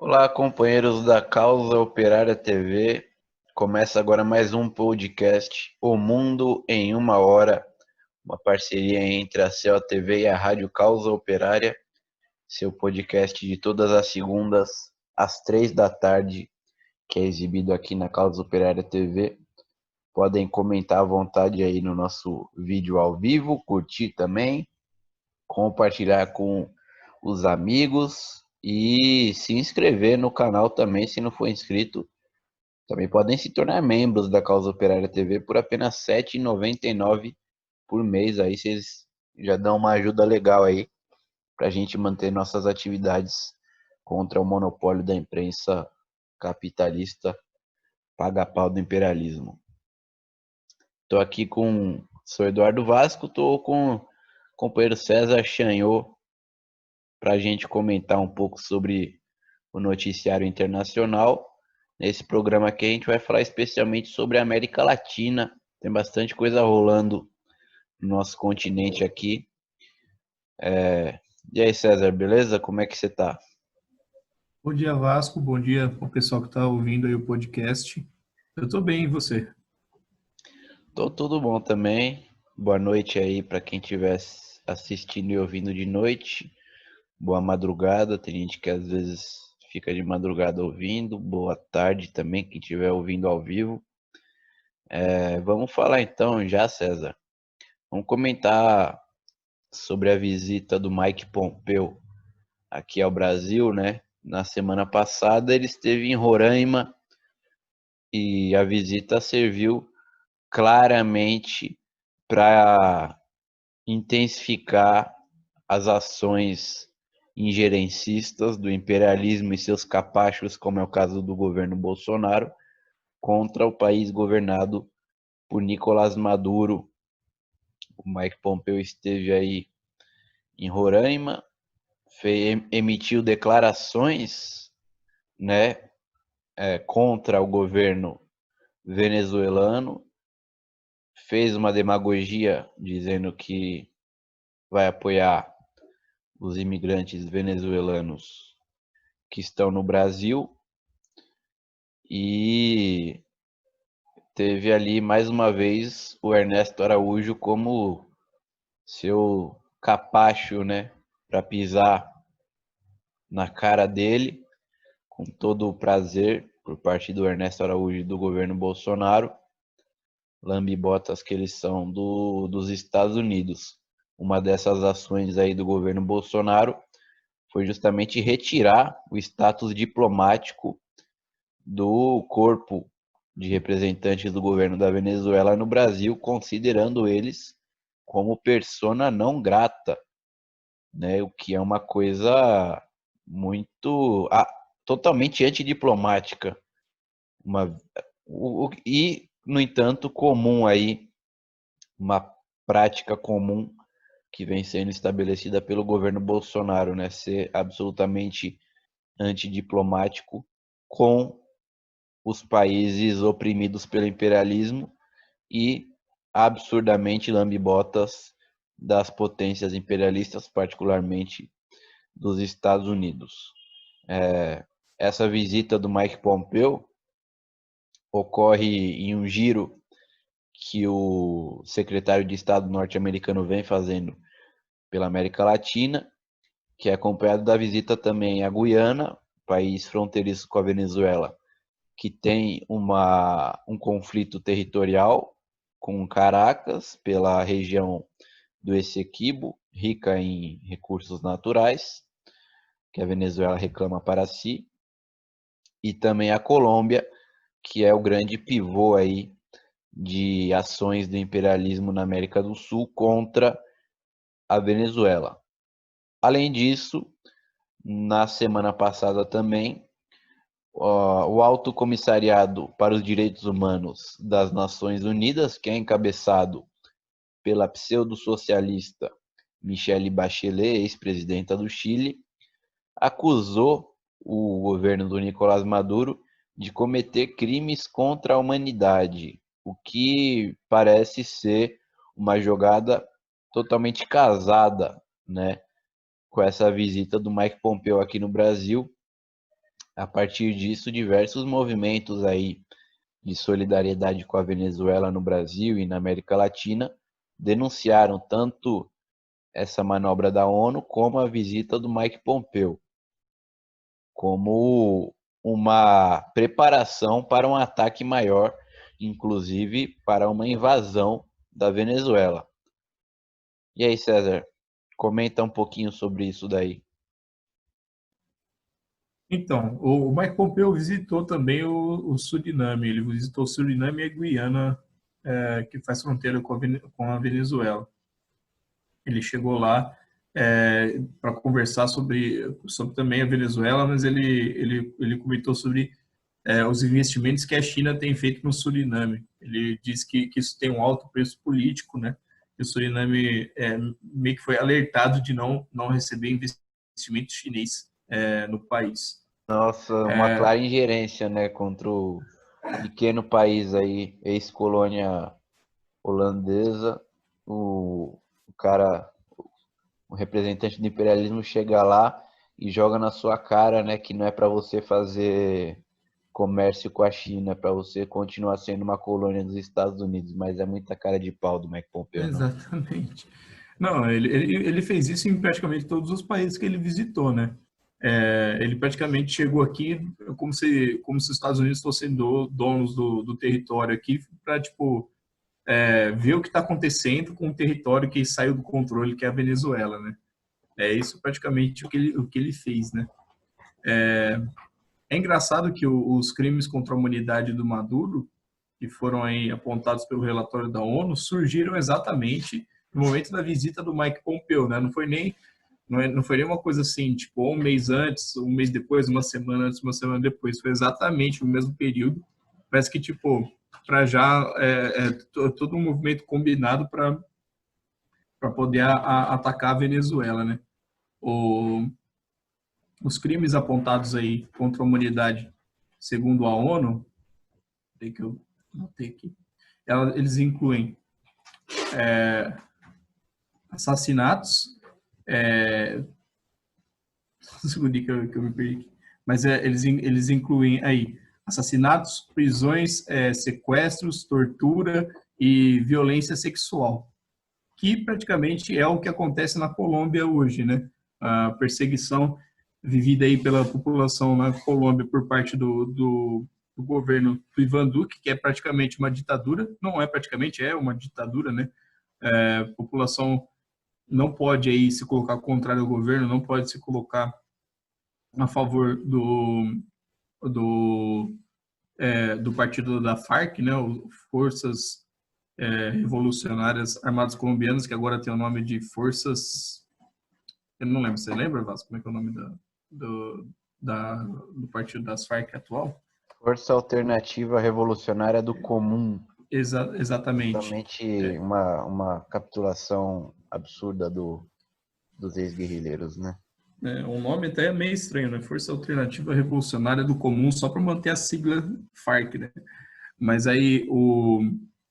Olá, companheiros da Causa Operária TV. Começa agora mais um podcast, O Mundo em uma Hora, uma parceria entre a CEL TV e a Rádio Causa Operária, seu podcast de todas as segundas às 3 da tarde, que é exibido aqui na Causa Operária TV. Podem comentar à vontade aí no nosso vídeo ao vivo, curtir também, compartilhar com os amigos e se inscrever no canal também, se não for inscrito. Também podem se tornar membros da Causa Operária TV por apenas R$ 7,99 por mês. Aí vocês já dão uma ajuda legal aí para a gente manter nossas atividades contra o monopólio da imprensa capitalista paga-pau do imperialismo. Estou aqui com o Sr. Eduardo Vasco, estou com o companheiro César Chanhot para a gente comentar um pouco sobre o noticiário internacional. Nesse programa aqui a gente vai falar especialmente sobre a América Latina. Tem bastante coisa rolando no nosso continente aqui. E aí, César, beleza? Como é que você tá? Bom dia, Vasco. Bom dia o pessoal que está ouvindo aí o podcast. Eu estou bem, e você? Tô tudo bom também. Boa noite aí para quem estiver assistindo e ouvindo de noite. Boa madrugada. Tem gente que às vezes fica de madrugada ouvindo. Boa tarde também, quem estiver ouvindo ao vivo. Vamos falar então já, César. Vamos comentar sobre a visita do Mike Pompeo aqui ao Brasil, né? Na semana passada ele esteve em Roraima e a visita serviu claramente para intensificar as ações injerencistas do imperialismo e seus capachos, como é o caso do governo Bolsonaro, contra o país governado por Nicolás Maduro. O Mike Pompeo esteve aí em Roraima, emitiu declarações, né, contra o governo venezuelano, fez uma demagogia dizendo que vai apoiar os imigrantes venezuelanos que estão no Brasil e teve ali mais uma vez o Ernesto Araújo como seu capacho, né, para pisar na cara dele, com todo o prazer por parte do Ernesto Araújo e do governo Bolsonaro, lambibotas que eles são dos Estados Unidos. Uma dessas ações aí do governo Bolsonaro foi justamente retirar o status diplomático do corpo de representantes do governo da Venezuela no Brasil, considerando eles como persona não grata, né? O que é uma coisa muito totalmente antidiplomática, uma e no entanto comum aí, uma prática comum que vem sendo estabelecida pelo governo Bolsonaro, né? Ser absolutamente antidiplomático com os países oprimidos pelo imperialismo e absurdamente lambibotas das potências imperialistas, particularmente dos Estados Unidos. Essa visita do Mike Pompeo ocorre em um giro que o secretário de Estado norte-americano vem fazendo pela América Latina, que é acompanhado da visita também à Guiana, país fronteiriço com a Venezuela, que tem um conflito territorial com Caracas, pela região do Essequibo, rica em recursos naturais, que a Venezuela reclama para si, e também a Colômbia, que é o grande pivô aí de ações do imperialismo na América do Sul contra a Venezuela. Além disso, na semana passada também, o Alto Comissariado para os Direitos Humanos das Nações Unidas, que é encabeçado pela pseudo-socialista Michelle Bachelet, ex-presidenta do Chile, acusou o governo do Nicolás Maduro de cometer crimes contra a humanidade, o que parece ser uma jogada totalmente casada, né, com essa visita do Mike Pompeo aqui no Brasil, A partir disso, diversos movimentos aí de solidariedade com a Venezuela no Brasil e na América Latina denunciaram tanto essa manobra da ONU como a visita do Mike Pompeo, como uma preparação para um ataque maior, inclusive para uma invasão da Venezuela. E aí, César, comenta um pouquinho sobre isso daí. Então, o Mike Pompeo visitou também o Suriname. Ele visitou o Suriname e a Guiana, que faz fronteira com a Venezuela. Ele chegou lá para conversar sobre também a Venezuela, mas ele comentou sobre os investimentos que a China tem feito no Suriname. Ele disse que isso tem um alto preço político, né? Que o Suriname meio que foi alertado de não receber investimento chinês no país. Nossa, uma clara ingerência, né, contra o pequeno país aí, ex-colônia holandesa, o cara, o representante do imperialismo chega lá e joga na sua cara, né, que não é para você fazer comércio com a China, é para você continuar sendo uma colônia dos Estados Unidos, mas é muita cara de pau do Mike Pompeo, não. Exatamente. Não, ele fez isso em praticamente todos os países que ele visitou, né? Ele praticamente chegou aqui como se os Estados Unidos fossem donos do território aqui para, tipo, ver o que está acontecendo com o território que saiu do controle, que é a Venezuela, né? É isso praticamente o que ele fez, né? É engraçado que os crimes contra a humanidade do Maduro, que foram aí apontados pelo relatório da ONU, surgiram exatamente no momento da visita do Mike Pompeo, né? Não foi nem uma coisa assim, tipo, um mês antes, um mês depois, uma semana antes, uma semana depois. Foi exatamente no mesmo período. Parece que, tipo, para já todo um movimento combinado para poder atacar a Venezuela, né? O, os crimes apontados aí contra a humanidade, segundo a ONU, tem que eu notei aqui, eles incluem assassinatos, um segundinho que eu me perdi, mas eles incluem aí assassinatos, prisões, sequestros, tortura e violência sexual, que praticamente é o que acontece na Colômbia hoje, né? A perseguição vivida aí pela população na Colômbia por parte do governo do Ivan Duque, que é praticamente uma ditadura, não é praticamente, é uma ditadura, né? A população não pode aí se colocar contrário ao governo, não pode se colocar a favor do, do partido da FARC, né? Forças Revolucionárias Armadas Colombianas, que agora tem o nome de Forças. Eu não lembro, você lembra, Vasco, como é que é o nome do, do partido das Farc atual? Força Alternativa Revolucionária do Comum. Exatamente. Totalmente uma capitulação absurda dos ex-guerrilheiros, né? O nome até é meio estranho, né? Força Alternativa Revolucionária do Comum, só para manter a sigla FARC, né? Mas aí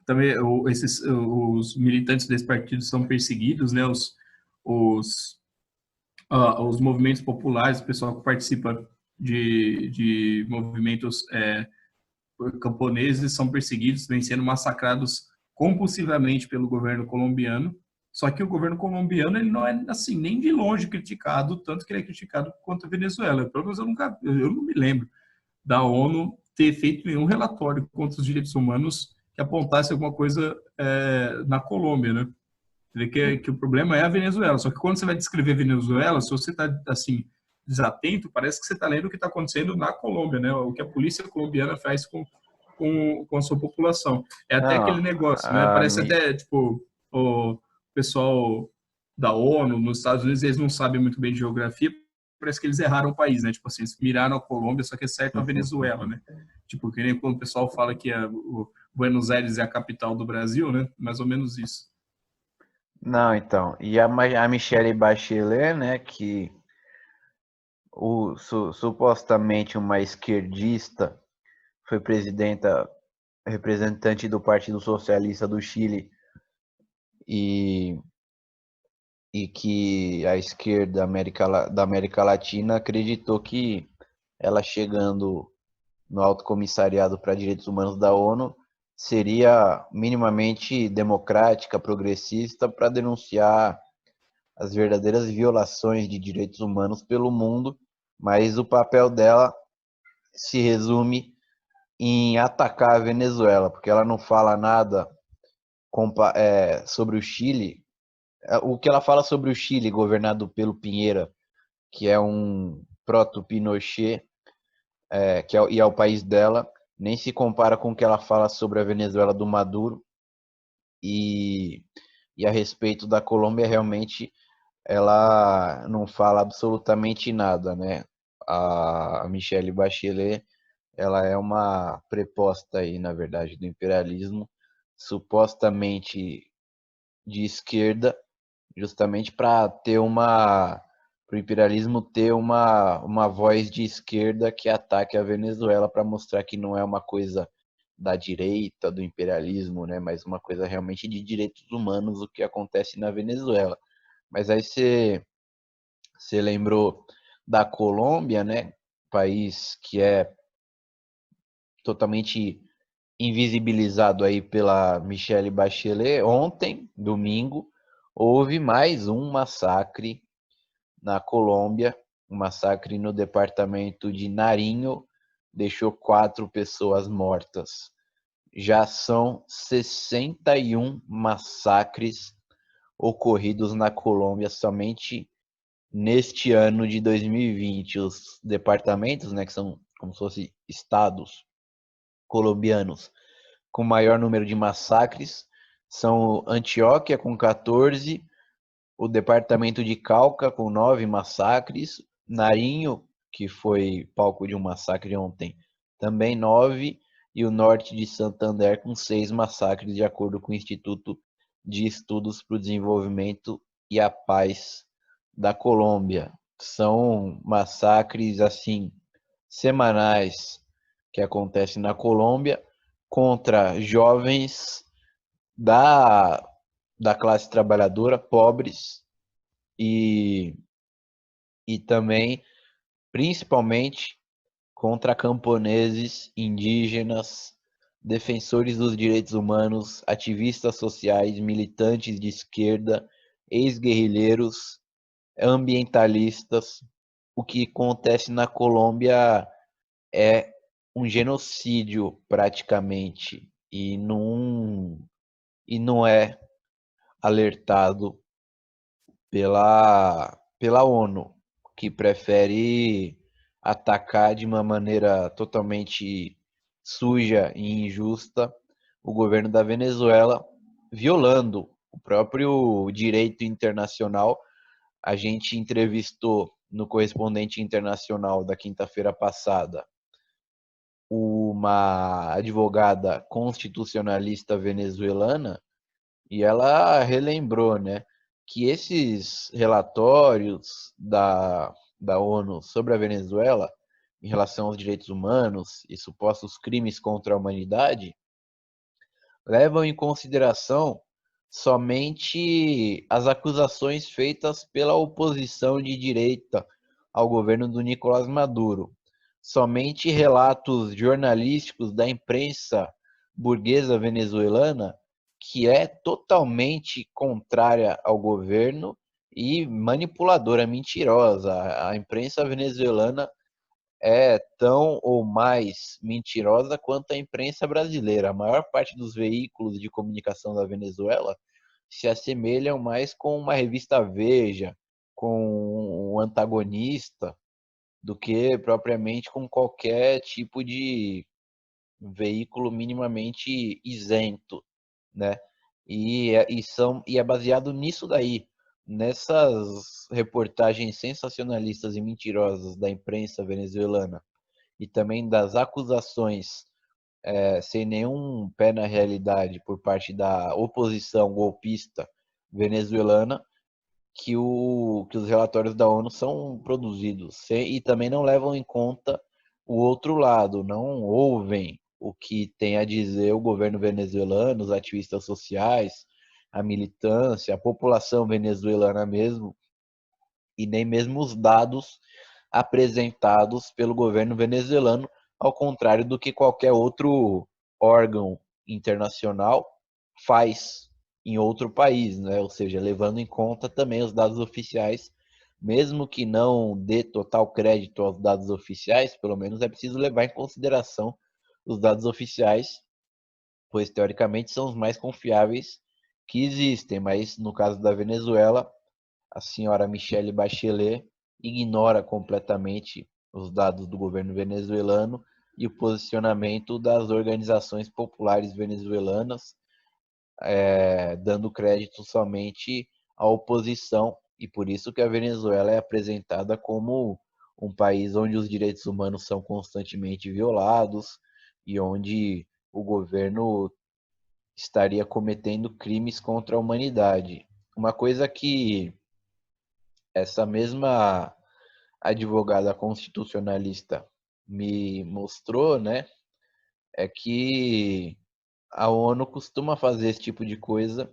também os militantes desse partido são perseguidos, né? Os, os movimentos populares, o pessoal que participa de movimentos camponeses são perseguidos, vêm sendo massacrados compulsivamente pelo governo colombiano. Só que o governo colombiano ele não é assim nem de longe criticado, tanto que ele é criticado quanto a Venezuela. Pelo menos eu não me lembro da ONU ter feito nenhum relatório contra os direitos humanos que apontasse alguma coisa na Colômbia, né? Que o problema é a Venezuela. Só que quando você vai descrever a Venezuela, se você está assim desatento, parece que você está lendo o que está acontecendo na Colômbia, né? O que a polícia colombiana faz com a sua população. É até aquele Não, negócio, né? Parece até, tipo, o pessoal da ONU, nos Estados Unidos, eles não sabem muito bem de geografia, parece que eles erraram o país, né? Tipo assim, eles miraram a Colômbia, só que é certo a Venezuela, né? Tipo, que nem quando o pessoal fala que o Buenos Aires é a capital do Brasil, né? Mais ou menos isso. Não, então. E a Michelle Bachelet, né, que supostamente uma esquerdista, foi representante do Partido Socialista do Chile e, e que a esquerda da América Latina acreditou que ela chegando no Alto Comissariado para Direitos Humanos da ONU, seria minimamente democrática, progressista, para denunciar as verdadeiras violações de direitos humanos pelo mundo, mas o papel dela se resume em atacar a Venezuela, porque ela não fala nada sobre o Chile. O que ela fala sobre o Chile, governado pelo Pinheira, que é um proto-Pinochet, e é o país dela, nem se compara com o que ela fala sobre a Venezuela do Maduro. E, e a respeito da Colômbia, realmente, ela não fala absolutamente nada, né? A Michelle Bachelet, ela é uma preposta aí, na verdade, do imperialismo, supostamente de esquerda, justamente para ter para o imperialismo ter uma voz de esquerda que ataque a Venezuela para mostrar que não é uma coisa da direita, do imperialismo, né, mas uma coisa realmente de direitos humanos, o que acontece na Venezuela. Mas aí você lembrou da Colômbia, né, país que é totalmente invisibilizado aí pela Michelle Bachelet. Ontem, domingo, houve mais um massacre na Colômbia, um massacre no departamento de Nariño, deixou 4 pessoas mortas. Já são 61 massacres ocorridos na Colômbia somente neste ano de 2020. Os departamentos, né, que são como se fossem estados colombianos com maior número de massacres são Antioquia, com 14, o departamento de Cauca, com 9 massacres, Narinho, que foi palco de um massacre ontem, também 9, e o norte de Santander, com 6 massacres, de acordo com o Instituto de Estudos para o Desenvolvimento e a Paz da Colômbia. São massacres, assim, semanais que acontecem na Colômbia contra jovens da, da classe trabalhadora, pobres, e, e também, principalmente, contra camponeses, indígenas, defensores dos direitos humanos, ativistas sociais, militantes de esquerda, ex-guerrilheiros, ambientalistas. O que acontece na Colômbia é um genocídio praticamente e não é alertado pela ONU, que prefere atacar de uma maneira totalmente suja e injusta o governo da Venezuela, violando o próprio direito internacional. A gente entrevistou no correspondente internacional da quinta-feira passada uma advogada constitucionalista venezuelana e ela relembrou, né, que esses relatórios da ONU sobre a Venezuela em relação aos direitos humanos e supostos crimes contra a humanidade levam em consideração somente as acusações feitas pela oposição de direita ao governo do Nicolás Maduro. Somente relatos jornalísticos da imprensa burguesa venezuelana, que é totalmente contrária ao governo e manipuladora, mentirosa. A imprensa venezuelana é tão ou mais mentirosa quanto a imprensa brasileira. A maior parte dos veículos de comunicação da Venezuela se assemelham mais com uma revista Veja, com um antagonista, do que propriamente com qualquer tipo de veículo minimamente isento, né? E é baseado nisso daí, nessas reportagens sensacionalistas e mentirosas da imprensa venezuelana e também das acusações sem nenhum pé na realidade por parte da oposição golpista venezuelana que os relatórios da ONU são produzidos e também não levam em conta o outro lado, não ouvem o que tem a dizer o governo venezuelano, os ativistas sociais, a militância, a população venezuelana mesmo, e nem mesmo os dados apresentados pelo governo venezuelano, ao contrário do que qualquer outro órgão internacional faz em outro país, né? Ou seja, levando em conta também os dados oficiais, mesmo que não dê total crédito aos dados oficiais, pelo menos é preciso levar em consideração os dados oficiais, pois teoricamente são os mais confiáveis que existem, mas no caso da Venezuela, a senhora Michelle Bachelet ignora completamente os dados do governo venezuelano e o posicionamento das organizações populares venezuelanas, dando crédito somente à oposição, e por isso que a Venezuela é apresentada como um país onde os direitos humanos são constantemente violados e onde o governo estaria cometendo crimes contra a humanidade. Uma coisa que essa mesma advogada constitucionalista me mostrou, né, é que a ONU costuma fazer esse tipo de coisa,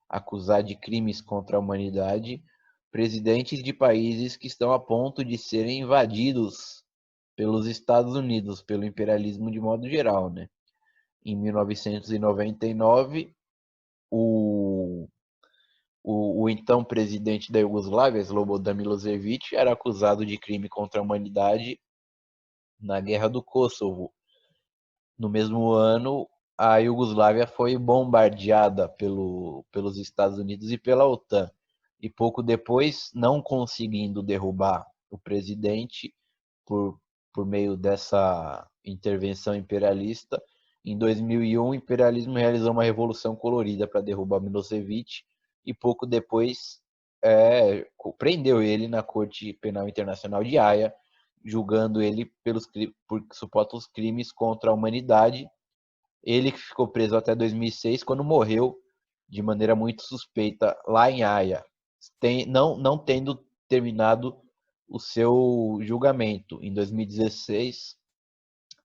acusar de crimes contra a humanidade presidentes de países que estão a ponto de serem invadidos pelos Estados Unidos, pelo imperialismo de modo geral, né? Em 1999, o, o então presidente da Iugoslávia, Slobodan Milosevic, era acusado de crime contra a humanidade na Guerra do Kosovo. No mesmo ano, a Iugoslávia foi bombardeada pelos Estados Unidos e pela OTAN. E pouco depois, não conseguindo derrubar o presidente por, por meio dessa intervenção imperialista, em 2001 o imperialismo realizou uma revolução colorida para derrubar Milosevic e pouco depois prendeu ele na Corte Penal Internacional de Haia, julgando ele por supostos crimes contra a humanidade. Ele que ficou preso até 2006, quando morreu de maneira muito suspeita lá em Haia, não tendo terminado o seu julgamento. Em 2016,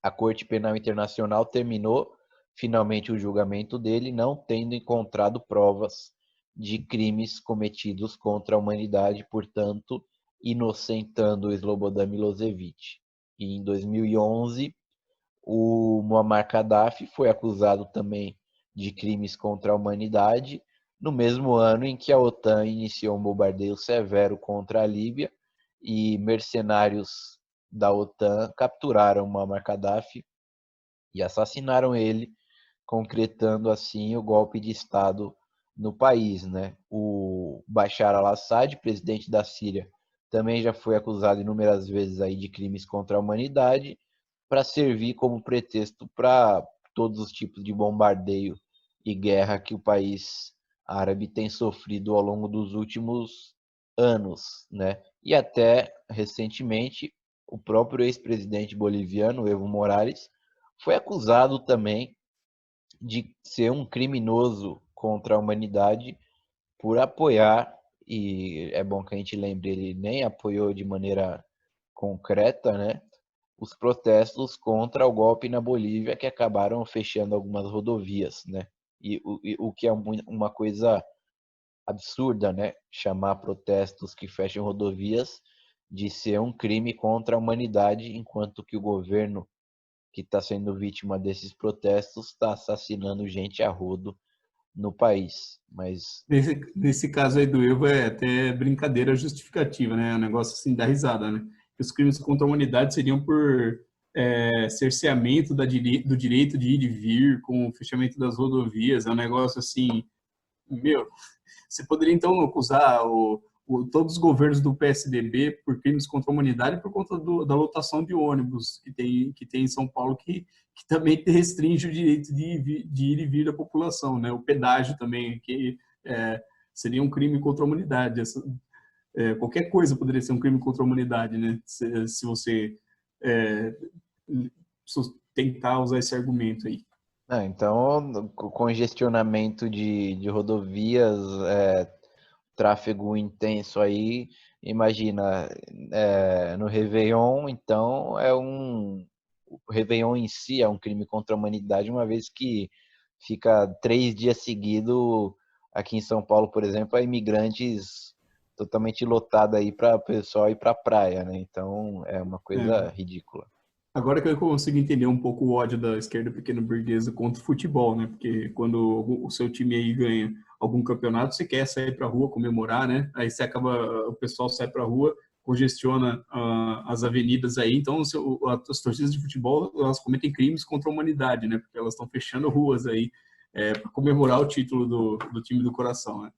a Corte Penal Internacional terminou finalmente o julgamento dele, não tendo encontrado provas de crimes cometidos contra a humanidade, portanto, inocentando o Slobodan Milosevic. E em 2011, o Muammar Gaddafi foi acusado também de crimes contra a humanidade, no mesmo ano em que a OTAN iniciou um bombardeio severo contra a Líbia e mercenários da OTAN capturaram Muammar Gaddafi e assassinaram ele, concretando assim o golpe de Estado no país, né? O Bashar al-Assad, presidente da Síria, também já foi acusado inúmeras vezes aí de crimes contra a humanidade, para servir como pretexto para todos os tipos de bombardeio e guerra que o país árabe tem sofrido ao longo dos últimos anos, né? E até recentemente, o próprio ex-presidente boliviano, Evo Morales, foi acusado também de ser um criminoso contra a humanidade por apoiar, e é bom que a gente lembre, ele nem apoiou de maneira concreta, né, os protestos contra o golpe na Bolívia, que acabaram fechando algumas rodovias, né? O que é uma coisa absurda, né? Chamar protestos que fecham rodovias de ser um crime contra a humanidade, enquanto que o governo que está sendo vítima desses protestos está assassinando gente a rodo no país. Mas Nesse caso aí do Evo é até brincadeira justificativa, né? É um negócio assim, dá risada, né? Que os crimes contra a humanidade seriam por cerceamento do direito de ir e vir, com o fechamento das rodovias. É um negócio assim, meu, você poderia então acusar todos os governos do PSDB por crimes contra a humanidade por conta da lotação de ônibus que tem em São Paulo, que também restringe o direito de ir e vir da população, né? O pedágio também, que seria um crime contra a humanidade. Qualquer coisa poderia ser um crime contra a humanidade, né? Se você é, tentar usar esse argumento aí. então, congestionamento de rodovias, tráfego intenso aí, imagina, no Réveillon, então o Réveillon em si é um crime contra a humanidade, uma vez que fica 3 dias seguidos aqui em São Paulo, por exemplo, a imigrantes totalmente lotada aí para o pessoal ir para a praia, né? Então é uma coisa É. ridícula. Agora que eu consigo entender um pouco o ódio da esquerda pequeno-burguesa contra o futebol, né? Porque quando o seu time aí ganha algum campeonato, você quer sair para a rua comemorar, né? Aí você acaba, o pessoal sai para a rua, congestiona as avenidas aí. Então, as torcidas de futebol, elas cometem crimes contra a humanidade, né? Porque elas estão fechando ruas aí para comemorar o título do time do coração, né?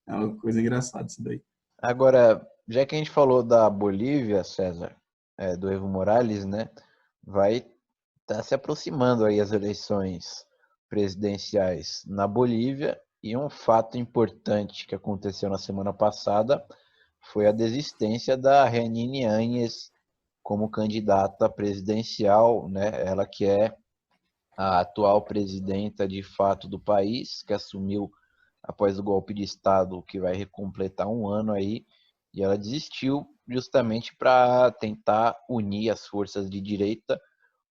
É uma coisa engraçada isso daí. Agora, já que a gente falou da Bolívia, César, do Evo Morales, né? Vai estar se aproximando aí as eleições presidenciais na Bolívia e um fato importante que aconteceu na semana passada foi a desistência da Jeanine Áñez como candidata presidencial, né? Ela que é a atual presidenta de fato do país, que assumiu após o golpe de Estado, que vai completar um ano aí, e ela desistiu justamente para tentar unir as forças de direita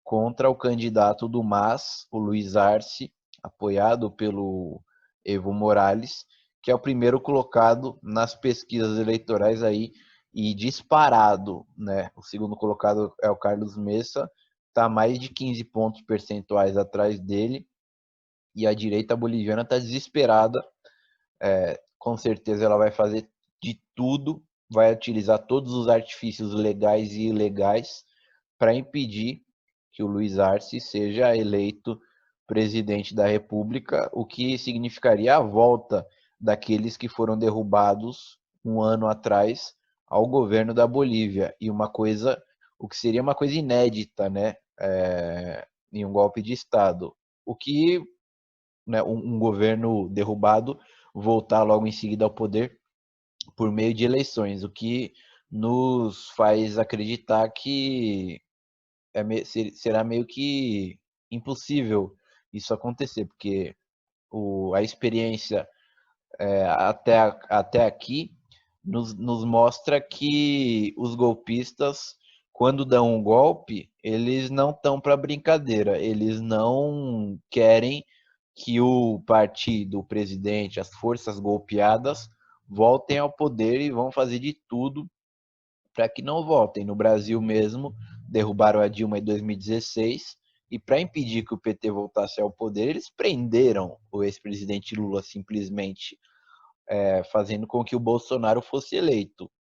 contra o candidato do MAS, o Luiz Arce, apoiado pelo Evo Morales, que é o primeiro colocado nas pesquisas eleitorais aí e disparado, né? O segundo colocado é o Carlos Messa, está mais de 15 pontos percentuais atrás dele, e a direita boliviana está desesperada. Com certeza ela vai fazer de tudo, vai utilizar todos os artifícios legais e ilegais para impedir que o Luiz Arce seja eleito presidente da República, o que significaria a volta daqueles que foram derrubados um ano atrás ao governo da Bolívia. E uma coisa, o que seria uma coisa inédita, né? Em um golpe de Estado. O que, né, um governo derrubado voltar logo em seguida ao poder por meio de eleições, o que nos faz acreditar que será meio que impossível isso acontecer, porque a experiência até aqui nos mostra que os golpistas, quando dão um golpe, eles não estão para brincadeira, eles não querem que o partido, o presidente, as forças golpeadas voltem ao poder e vão fazer de tudo para que não voltem. No Brasil mesmo, derrubaram a Dilma em 2016 e para impedir que o PT voltasse ao poder, eles prenderam o ex-presidente Lula simplesmente, fazendo com que o Bolsonaro fosse eleito.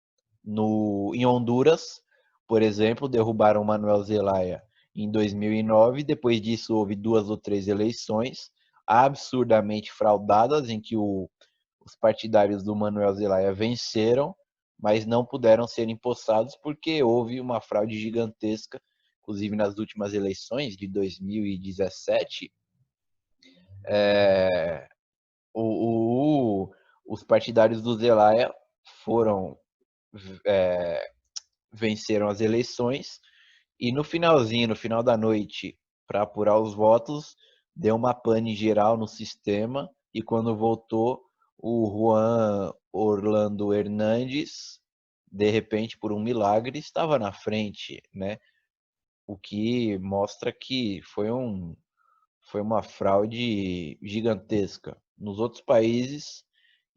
Em Honduras, por exemplo, derrubaram Manuel Zelaya em 2009. Depois disso, houve 2 ou 3 eleições absurdamente fraudadas, em que os partidários do Manuel Zelaya venceram, mas não puderam ser empossados porque houve uma fraude gigantesca. Inclusive, nas últimas eleições de 2017, é, o, o, os partidários do Zelaya foram é, venceram as eleições e no finalzinho, no final da noite, para apurar os votos, deu uma pane geral no sistema e quando voltou, o Juan Orlando Hernandes, de repente, por um milagre, estava na frente, né? O que mostra que foi uma fraude gigantesca. Nos outros países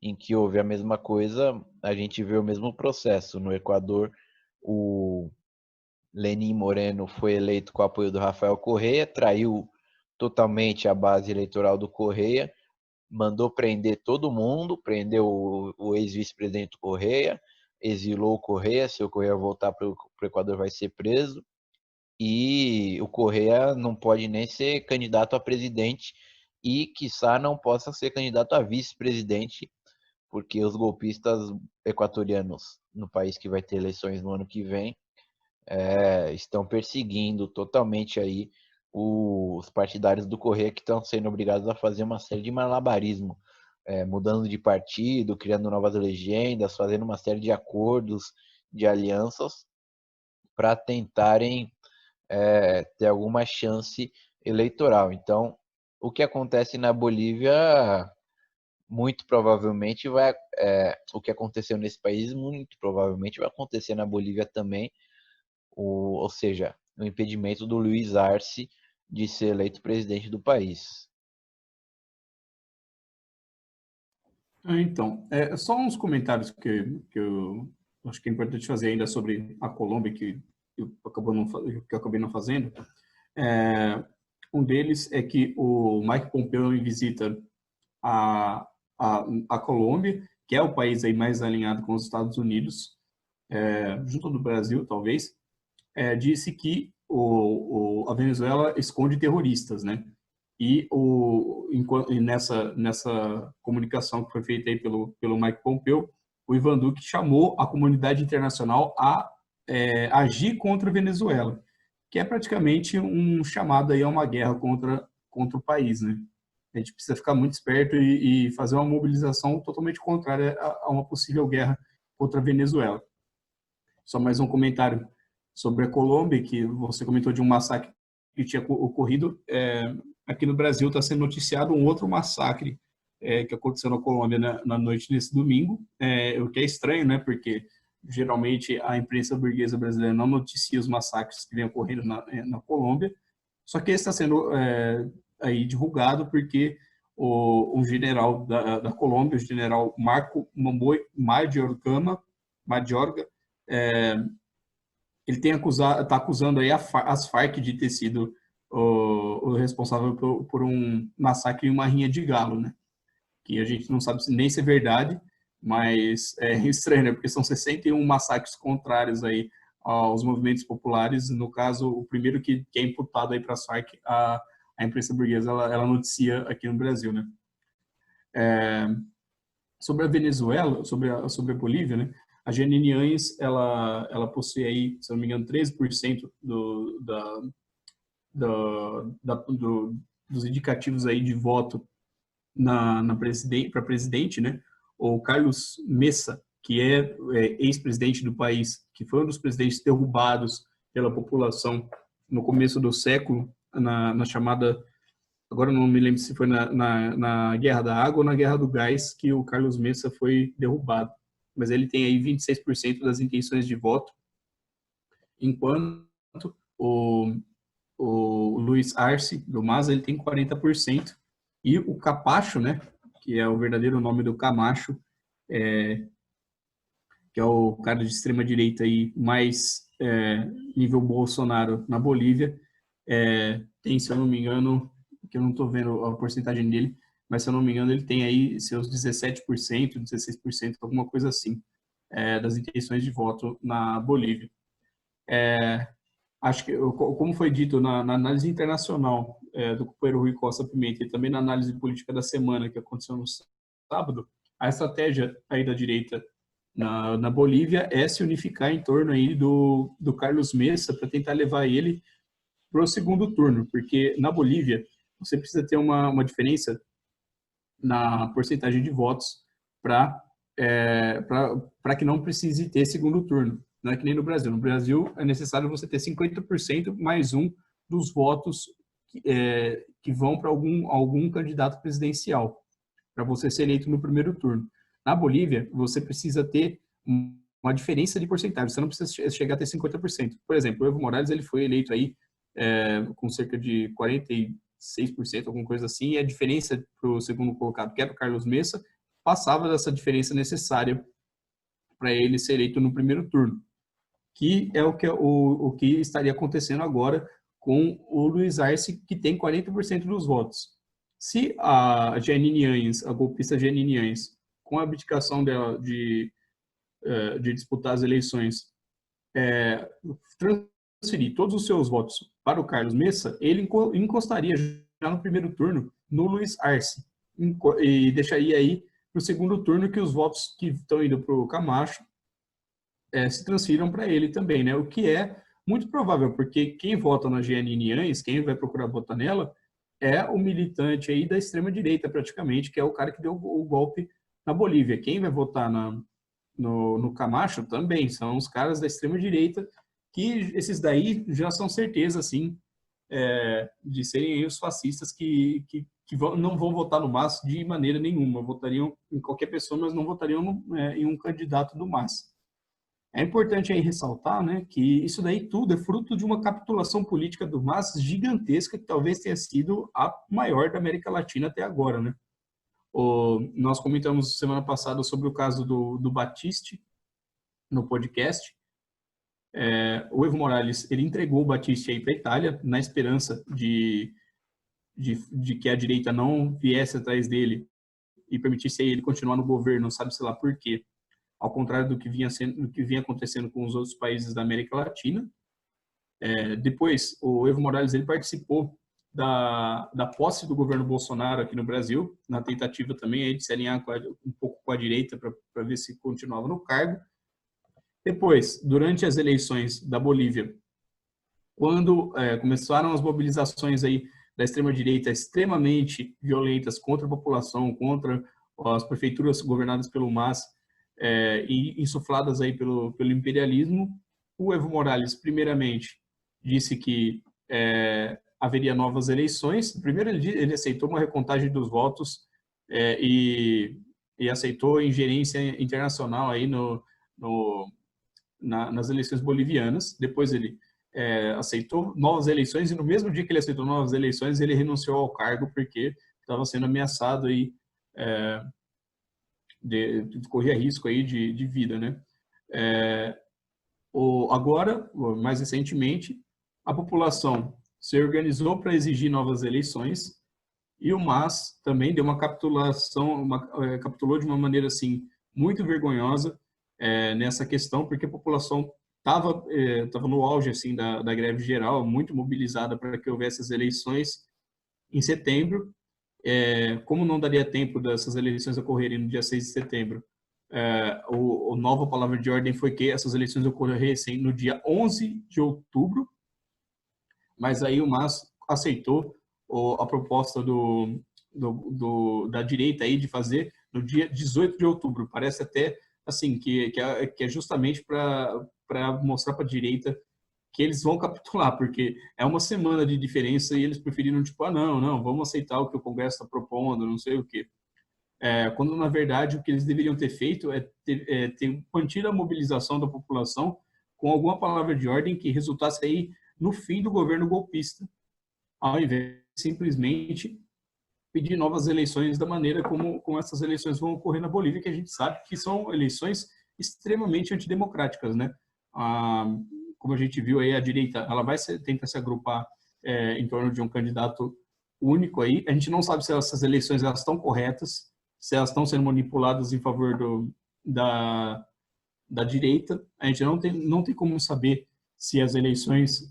em que houve a mesma coisa, a gente vê o mesmo processo. No Equador, o Lenin Moreno foi eleito com o apoio do Rafael Correa, traiu totalmente a base eleitoral do Correa, mandou prender todo mundo, prendeu o ex-vice-presidente Correa, exilou o Correa, se o Correa voltar para o Equador vai ser preso, e o Correa não pode nem ser candidato a presidente e, quiçá, não possa ser candidato a vice-presidente, porque os golpistas equatorianos, no país que vai ter eleições no ano que vem, estão perseguindo totalmente aí os partidários do Correia, que estão sendo obrigados a fazer uma série de malabarismo, mudando de partido, criando novas legendas, fazendo uma série de acordos, de alianças, para tentarem ter alguma chance eleitoral. Então, o que acontece na Bolívia, muito provavelmente o que aconteceu nesse país, muito provavelmente vai acontecer na Bolívia também, ou seja, o impedimento do Luiz Arce de ser eleito presidente do país. Então, só uns comentários que eu acho que é importante fazer ainda sobre a Colômbia, que eu acabei não fazendo. É, um deles é que o Mike Pompeo em visita a, a Colômbia, que é o país aí mais alinhado com os Estados Unidos, junto do Brasil, talvez, disse que a Venezuela esconde terroristas, né? E nessa comunicação que foi feita aí pelo Mike Pompeo, o Ivan Duque chamou a comunidade internacional a agir contra a Venezuela, que é praticamente um chamado aí a uma guerra contra o país, né? A gente precisa ficar muito esperto e fazer uma mobilização totalmente contrária a uma possível guerra contra a Venezuela. Só mais um comentário sobre a Colômbia, que você comentou de um massacre que tinha ocorrido. Aqui no Brasil está sendo noticiado um outro massacre que aconteceu na Colômbia na noite desse domingo, o que é estranho, né? Porque geralmente a imprensa burguesa brasileira não noticia os massacres que vêm ocorrendo na Colômbia. Só que esse está sendo aí divulgado porque um general da Colômbia, o general Marco Mamboy Majorga, ele está acusando aí as Farc de ter sido o responsável por um massacre em uma rinha de galo, né? Que a gente não sabe nem se é verdade, mas é estranho, né? Porque são 61 massacres contrários aí aos movimentos populares. No caso, o primeiro que é imputado aí para as Farc, a imprensa burguesa, ela noticia aqui no Brasil, né? Sobre a Venezuela, sobre a Bolívia, né? A Jeanine Áñez, ela possui aí, se não me engano, 13% dos indicativos aí de voto para presidente, né? O Carlos Mesa, que é ex-presidente do país, que foi um dos presidentes derrubados pela população no começo do século, na chamada, agora não me lembro se foi na Guerra da Água ou na Guerra do Gás, que o Carlos Mesa foi derrubado. Mas ele tem aí 26% das intenções de voto, enquanto o Luiz Arce do MAS, ele tem 40%, e o Capacho, né, que é o verdadeiro nome do Camacho, que é o cara de extrema direita aí mais nível Bolsonaro na Bolívia, tem, se eu não me engano, que eu não estou vendo a porcentagem dele, mas se eu não me engano ele tem aí seus 17%, 16%, alguma coisa assim, das intenções de voto na Bolívia. Acho que, como foi dito na análise internacional do companheiro Rui Costa Pimenta e também na análise política da semana que aconteceu no sábado, a estratégia aí da direita na Bolívia é se unificar em torno aí do Carlos Mesa para tentar levar ele para o segundo turno, porque na Bolívia você precisa ter uma diferença na porcentagem de votos para que não precise ter segundo turno. Não é que nem no Brasil. No Brasil é necessário você ter 50% mais um dos votos que vão para algum candidato presidencial, para você ser eleito no primeiro turno. Na Bolívia, você precisa ter uma diferença de porcentagem, você não precisa chegar a ter 50%. Por exemplo, o Evo Morales ele foi eleito aí com cerca de 46%, alguma coisa assim, e a diferença para o segundo colocado, que era o Carlos Mesa, passava dessa diferença necessária para ele ser eleito no primeiro turno, que é o que estaria acontecendo agora com o Luiz Arce, que tem 40% dos votos. Se a Jeanine Áñez, a golpista Jeanine Áñez, com a abdicação dela de disputar as eleições, transferir todos os seus votos para o Carlos Mesa, ele encostaria já no primeiro turno no Luiz Arce e deixaria aí para o segundo turno que os votos que estão indo para o Camacho se transfiram para ele também, né? O que é muito provável, porque quem vota na Jeanine Áñez, quem vai procurar votar nela, é o militante aí da extrema-direita, praticamente, que é o cara que deu o golpe na Bolívia. Quem vai votar no Camacho também são os caras da extrema-direita, que esses daí já são certeza, assim, de serem os fascistas que não vão votar no MAS de maneira nenhuma. Votariam em qualquer pessoa, mas não votariam em um candidato do MAS. É importante aí ressaltar, né, que isso daí tudo é fruto de uma capitulação política do MAS gigantesca, que talvez tenha sido a maior da América Latina até agora, né? Nós comentamos semana passada sobre o caso do Batiste no podcast. O Evo Morales, ele entregou o Batiste aí para a Itália na esperança de que a direita não viesse atrás dele e permitisse a ele continuar no governo, sabe-se lá por quê. Ao contrário do que vinha acontecendo com os outros países da América Latina. Depois, o Evo Morales ele participou da posse do governo Bolsonaro aqui no Brasil, na tentativa também de se alinhar um pouco com a direita para ver se continuava no cargo. Depois, durante as eleições da Bolívia, quando começaram as mobilizações aí da extrema-direita extremamente violentas contra a população, contra as prefeituras governadas pelo MAS e insufladas aí pelo imperialismo, o Evo Morales, primeiramente, disse que haveria novas eleições. Primeiro, ele aceitou uma recontagem dos votos e aceitou ingerência internacional aí nas eleições bolivianas. Depois ele aceitou novas eleições e no mesmo dia que ele aceitou novas eleições, ele renunciou ao cargo porque estava sendo ameaçado aí, corria risco aí de vida, né? Agora, mais recentemente, a população se organizou para exigir novas eleições e o MAS também deu uma capitulação, capitulou de uma maneira assim muito vergonhosa nessa questão, porque a população estava no auge assim da greve geral, muito mobilizada para que houvesse as eleições em setembro. Como não daria tempo dessas eleições ocorrerem no dia 6 de setembro, a nova palavra de ordem foi que essas eleições ocorressem no dia 11 de outubro, mas aí o MAS aceitou a proposta da direita aí de fazer no dia 18 de outubro. Parece até assim que é justamente para mostrar para a direita que eles vão capitular, porque é uma semana de diferença e eles preferiram, tipo, não, vamos aceitar o que o Congresso está propondo, não sei o quê. Quando, na verdade, o que eles deveriam ter feito é ter mantido a mobilização da população com alguma palavra de ordem que resultasse aí no fim do governo golpista, ao invés de simplesmente pedir novas eleições da maneira como essas eleições vão ocorrer na Bolívia, que a gente sabe que são eleições extremamente antidemocráticas, né? Como a gente viu aí, a direita ela vai tentar se agrupar em torno de um candidato único aí. A gente não sabe se essas eleições elas estão corretas, se elas estão sendo manipuladas em favor da direita. A gente não tem como saber se as eleições,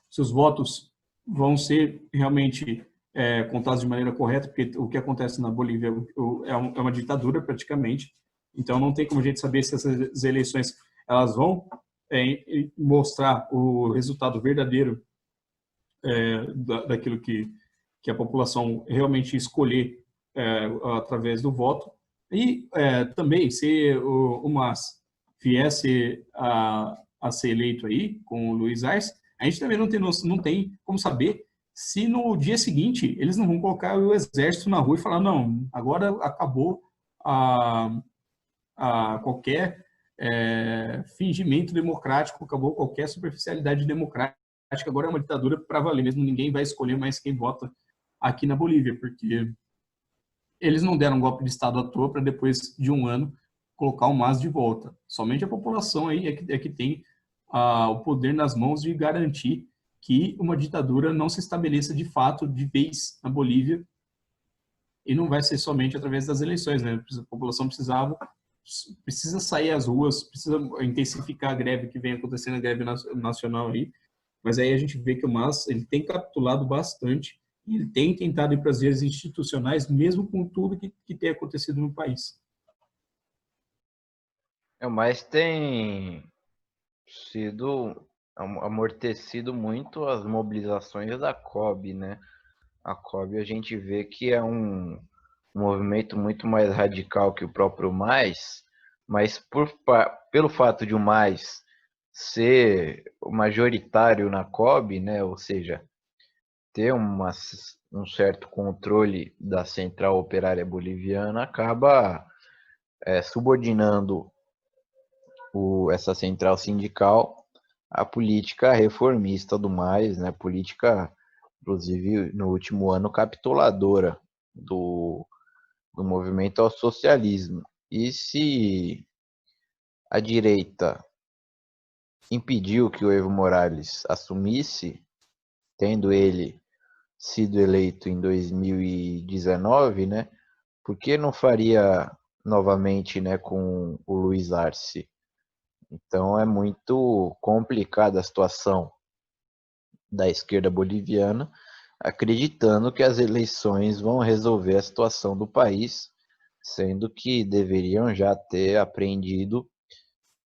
se os votos vão ser realmente contados de maneira correta, porque o que acontece na Bolívia é uma ditadura praticamente. Então não tem como a gente saber se essas eleições elas vão mostrar o resultado verdadeiro daquilo que a população realmente escolher através do voto. E também, se o MAS viesse a ser eleito aí com o Luiz Arce, a gente também não tem como saber se no dia seguinte eles não vão colocar o exército na rua e falar, não, agora acabou qualquer fingimento democrático, acabou qualquer superficialidade democrática, agora é uma ditadura para valer mesmo, ninguém vai escolher mais quem vota aqui na Bolívia, porque eles não deram um golpe de Estado à toa para depois de um ano colocar o MAS de volta. Somente a população aí é que tem o poder nas mãos de garantir que uma ditadura não se estabeleça de fato, de vez, na Bolívia, e não vai ser somente através das eleições, né? A população precisa sair às ruas, precisa intensificar a greve que vem acontecendo, a greve nacional aí, mas aí a gente vê que o MAS ele tem capitulado bastante e ele tem tentado ir para as vias institucionais, mesmo com tudo que tem acontecido no país. Mas tem sido amortecido muito as mobilizações da COB, né? A COB a gente vê que é um movimento muito mais radical que o próprio MAS, mas pelo fato de o MAS ser o majoritário na COB, né? Ou seja, ter um certo controle da Central Operária Boliviana, acaba subordinando essa central sindical à política reformista do MAS, né? Política, inclusive, no último ano, capituladora do movimento ao socialismo. E se a direita impediu que o Evo Morales assumisse, tendo ele sido eleito em 2019, né? Por que não faria novamente, né, com o Luiz Arce? Então é muito complicada a situação da esquerda boliviana, acreditando que as eleições vão resolver a situação do país, sendo que deveriam já ter apreendido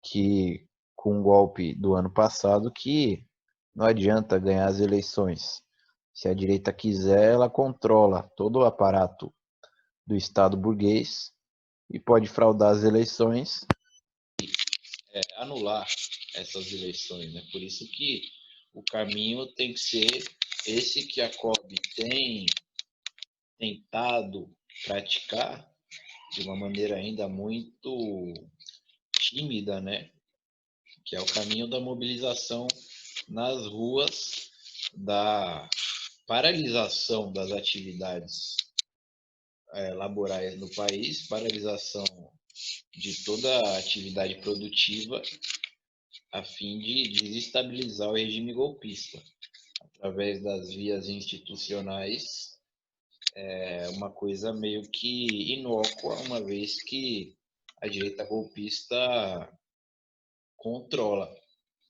que com o golpe do ano passado que não adianta ganhar as eleições. Se a direita quiser, ela controla todo o aparato do Estado burguês e pode fraudar as eleições, anular essas eleições, né? Por isso que o caminho tem que ser esse que a COB tem tentado praticar de uma maneira ainda muito tímida, né? Que é o caminho da mobilização nas ruas, da paralisação das atividades laborais no país, paralisação de toda a atividade produtiva, a fim de desestabilizar o regime golpista através das vias institucionais. É uma coisa meio que inócua, uma vez que a direita golpista controla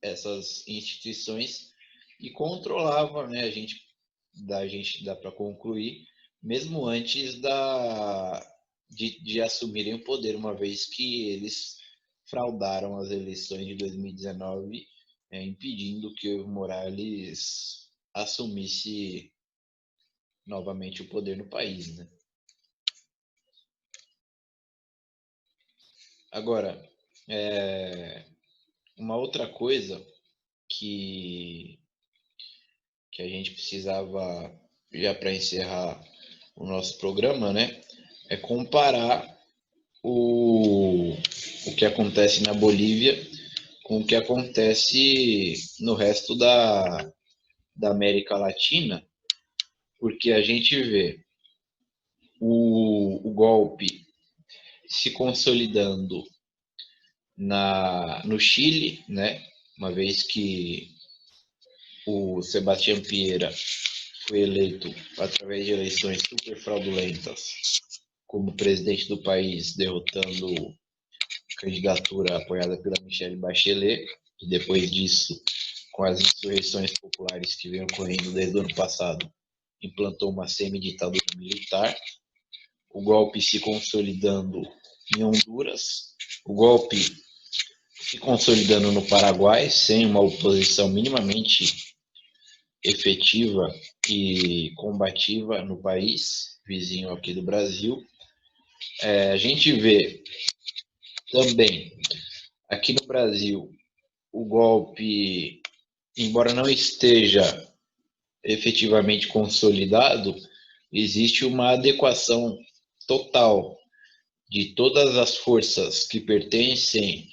essas instituições e controlava, né, a gente dá para concluir, mesmo antes de assumirem o poder, uma vez que eles fraudaram as eleições de 2019, impedindo que o Evo Morales assumisse novamente o poder no país, né? Agora, uma outra coisa que, que a gente precisava, já para encerrar o nosso programa, né, é comparar o que acontece na Bolívia com o que acontece no resto da América Latina, porque a gente vê o golpe se consolidando no Chile, né? Uma vez que o Sebastián Piera foi eleito através de eleições super fraudulentas como presidente do país, derrotando a candidatura apoiada pela Michelle Bachelet, e depois disso, com as insurreições populares que vêm ocorrendo desde o ano passado, implantou uma semi-ditadura militar, o golpe se consolidando em Honduras, o golpe se consolidando no Paraguai, sem uma oposição minimamente efetiva e combativa no país, vizinho aqui do Brasil. A gente vê também aqui no Brasil o golpe, embora não esteja efetivamente consolidado, existe uma adequação total de todas as forças que pertencem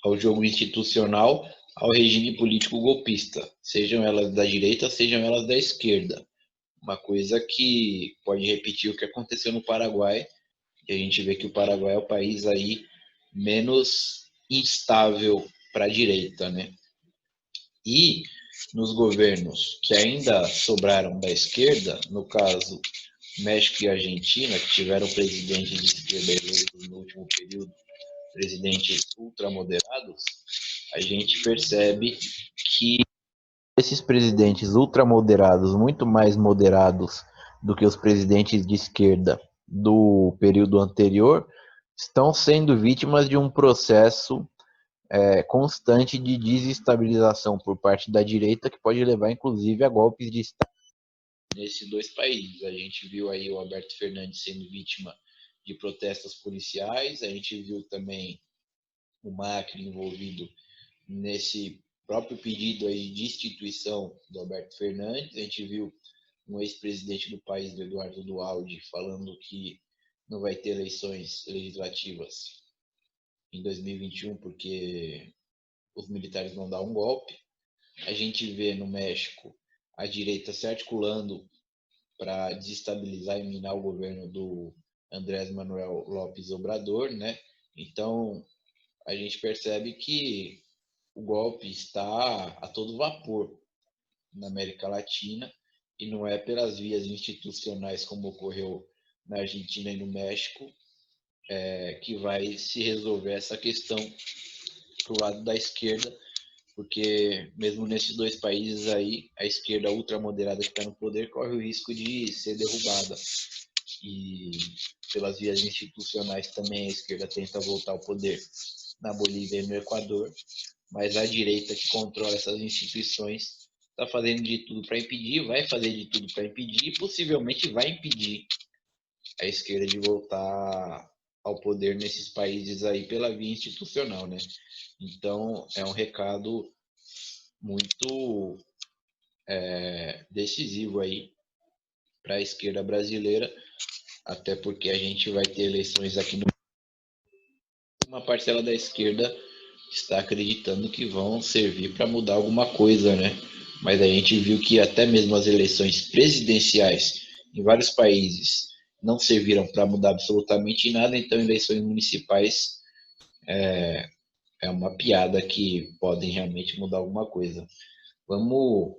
ao jogo institucional ao regime político golpista, sejam elas da direita, sejam elas da esquerda. Uma coisa que pode repetir o que aconteceu no Paraguai, e a gente vê que o Paraguai é o país aí menos instável para a direita, né? E nos governos que ainda sobraram da esquerda, no caso México e Argentina, que tiveram presidentes de esquerda eleitos no último período, presidentes ultramoderados, a gente percebe que esses presidentes ultramoderados, muito mais moderados do que os presidentes de esquerda do período anterior, estão sendo vítimas de um processo constante de desestabilização por parte da direita, que pode levar, inclusive, a golpes de Estado nesses dois países. A gente viu aí o Alberto Fernandes sendo vítima de protestos policiais, a gente viu também o Macri envolvido nesse próprio pedido aí de destituição do Alberto Fernandes. A gente viu um ex-presidente do país, do Eduardo Dualdi, falando que não vai ter eleições legislativas em 2021 porque os militares vão dar um golpe. A gente vê no México a direita se articulando para desestabilizar e minar o governo do Andrés Manuel López Obrador, né? Então, a gente percebe que o golpe está a todo vapor na América Latina e não é pelas vias institucionais como ocorreu na Argentina e no México que vai se resolver essa questão pro lado da esquerda, porque mesmo nesses dois países aí, a esquerda ultramoderada que está no poder corre o risco de ser derrubada. E pelas vias institucionais também a esquerda tenta voltar ao poder na Bolívia e no Equador, mas a direita que controla essas instituições está fazendo de tudo para impedir, vai fazer de tudo para impedir e possivelmente vai impedir a esquerda de voltar ao poder nesses países aí pela via institucional, né? Então é um recado muito decisivo aí para a esquerda brasileira, até porque a gente vai ter eleições aqui no uma parcela da esquerda está acreditando que vão servir para mudar alguma coisa, né? Mas a gente viu que até mesmo as eleições presidenciais em vários países não serviram para mudar absolutamente nada, então eleições municipais é uma piada que podem realmente mudar alguma coisa. Vamos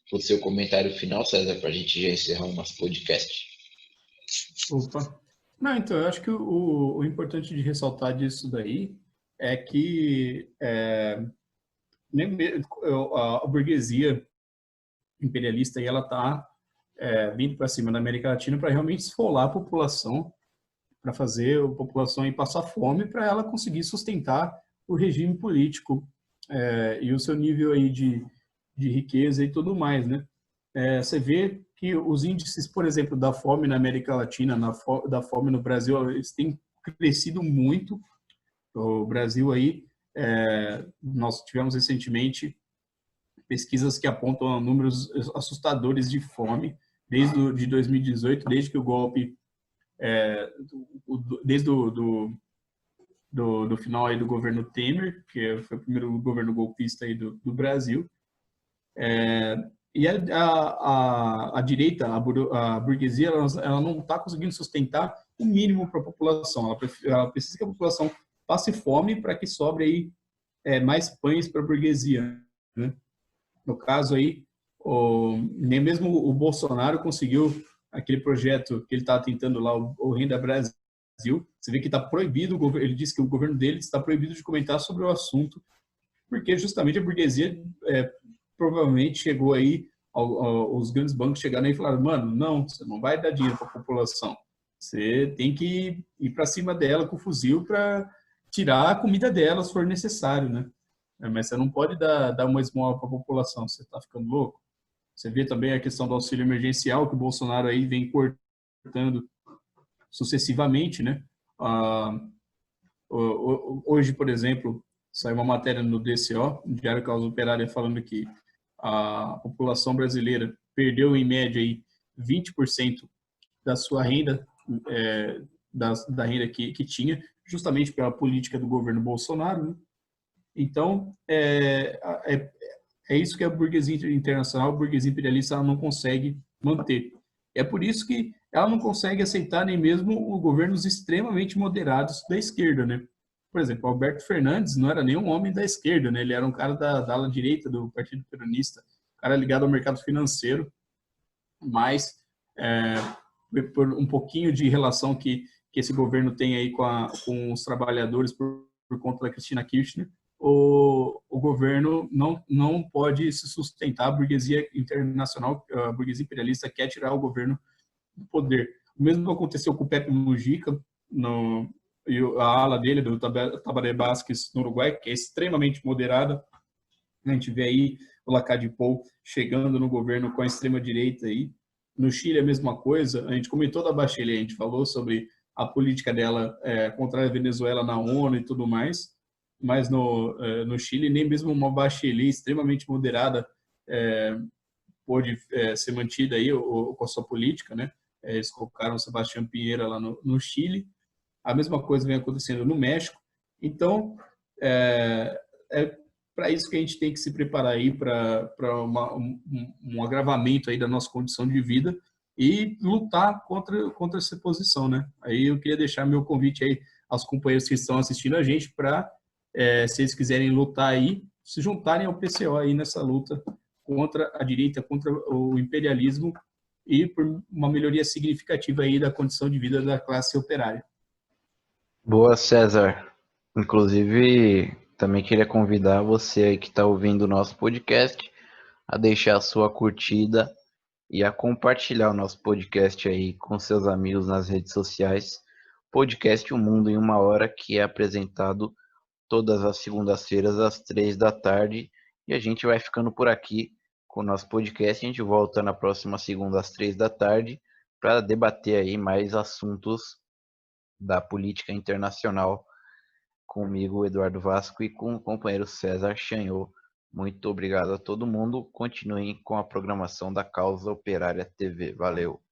para o seu comentário final, César, para a gente já encerrar o nosso podcast. Opa. Não, então, eu acho que o importante de ressaltar disso daí é que a burguesia imperialista aí, ela está vindo para cima da América Latina para realmente esfolar a população, para fazer a população aí passar fome, para ela conseguir sustentar o regime político e o seu nível aí de riqueza e tudo mais, né? Você vê que os índices, por exemplo, da fome na América Latina, da fome no Brasil, eles têm crescido muito. O Brasil aí, nós tivemos recentemente pesquisas que apontam números assustadores de fome desde 2018, desde que o golpe, desde do final aí do governo Temer, que foi o primeiro governo golpista aí do Brasil. E a direita, a burguesia, ela não está conseguindo sustentar o mínimo para a população. Ela precisa que a população passe fome para que sobre aí mais pães para a burguesia, né? No caso aí, nem mesmo o Bolsonaro conseguiu aquele projeto que ele está tentando lá, o Renda Brasil. Você vê que está proibido, ele disse que o governo dele está proibido de comentar sobre o assunto, porque justamente a burguesia provavelmente chegou aí, os grandes bancos chegaram aí e falaram, mano, não, você não vai dar dinheiro para a população, você tem que ir para cima dela com o fuzil para tirar a comida dela se for necessário, né? Mas você não pode dar uma esmola para a população, você está ficando louco. Você vê também a questão do auxílio emergencial, que o Bolsonaro aí vem cortando sucessivamente, né? Hoje, por exemplo, saiu uma matéria no DCO, no Diário Causa Operária, falando que a população brasileira perdeu, em média, aí 20% da sua renda, da renda que tinha, justamente pela política do governo Bolsonaro, né? Então, é isso que a burguesia internacional, a burguesia imperialista, ela não consegue manter. É por isso que ela não consegue aceitar nem mesmo os governos extremamente moderados da esquerda, né? Por exemplo, Alberto Fernandes não era nenhum homem da esquerda, né? Ele era um cara da ala direita do Partido Peronista, um cara ligado ao mercado financeiro, mas por um pouquinho de relação que esse governo tem aí com os trabalhadores por conta da Cristina Kirchner, o governo não pode se sustentar. A burguesia internacional, a burguesia imperialista quer tirar o governo do poder. O mesmo aconteceu com o Pepe Mujica, e a ala dele, do Tabaré Vázquez, no Uruguai, que é extremamente moderada. A gente vê aí o Lacalle Pou chegando no governo com a extrema-direita aí. No Chile, a mesma coisa. A gente comentou da Bachelet, a gente falou sobre a política dela contra a Venezuela na ONU e tudo mais, mas no Chile, nem mesmo uma Bachelet extremamente moderada pôde ser mantida aí com a sua política, né? Eles colocaram o Sebastián Piñera lá no Chile. A mesma coisa vem acontecendo no México. Então, é para isso que a gente tem que se preparar aí para um agravamento aí da nossa condição de vida. e lutar contra essa posição, né? Aí eu queria deixar meu convite aí aos companheiros que estão assistindo a gente para, se eles quiserem lutar aí, se juntarem ao PCO aí nessa luta contra a direita, contra o imperialismo e por uma melhoria significativa aí da condição de vida da classe operária. Boa, César. Inclusive, também queria convidar você aí que está ouvindo o nosso podcast a deixar a sua curtida e a compartilhar o nosso podcast aí com seus amigos nas redes sociais. Podcast O Mundo em uma Hora, que é apresentado todas as segundas-feiras às 3 da tarde. E a gente vai ficando por aqui com o nosso podcast. A gente volta na próxima segunda às 3 da tarde para debater aí mais assuntos da política internacional comigo, Eduardo Vasco, e com o companheiro César Chanhot. Muito obrigado a todo mundo. Continuem com a programação da Causa Operária TV. Valeu!